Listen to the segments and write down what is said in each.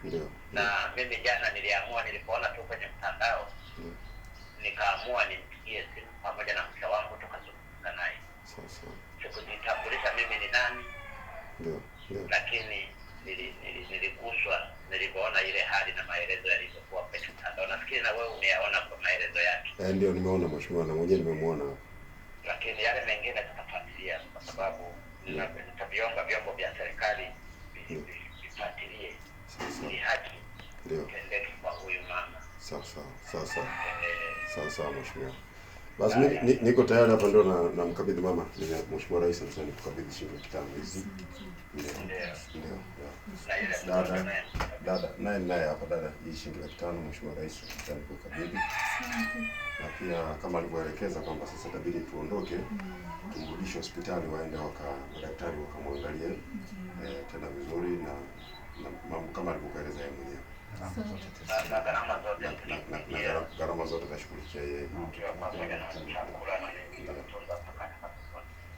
Ndio. Na mimi jana niliamua, nilipoona tu kwenye mtandao nikaamua nimpigie simu pamoja na mke wangu tukazungumza naye. Sasa. Sikujitambulisha mimi ni nani. Ndio. Lakini niliguswa nilipoona ile hali na maelezo yalivyokuwa kwenye mtandao. Nafikiri na wewe umeyaona kwa maelezo yake. Ndio nimeona mheshimiwa, na mwenyewe nimemwona hapo. Lakini yale mengine tutafuatilia kwa sababu nitaviomba vyombo vya serikali vifuatilie ili haki itendeke kwa huyu mama. Sawa mheshimiwa. Basi mimi niko tayari hapa, ndio na mkabidhi mama. Mheshimiwa Rais anasema nikukabidhi shilingi 5,000 hizi. Ndio. Dada naye hapa dada, hii shilingi 5,000 Mheshimiwa Rais anasema nikukabidhi. Na pia kama alivyoelekeza kwamba sasa itabidi tuondoke, tumrudishe hospitali, waende madaktari wakamwangalie tena vizuri na mambo kama alivyoeleza yeye mwenyewe. Gharama zote tashughulikia yeye.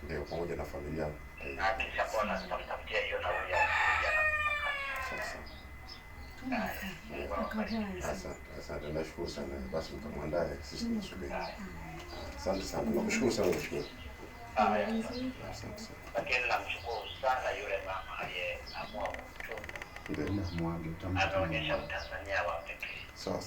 Ndio, pamoja na familia. Asante, nashukuru sana. Basi mkamwandae, sisi tunasubiri. Asante sana, nakushukuru sana mheshimiwa. Lakini namshukuru sana yule mama aliyeamua kutubu. Ndio, anaonyesha Tanzania wa pekee. Sawa.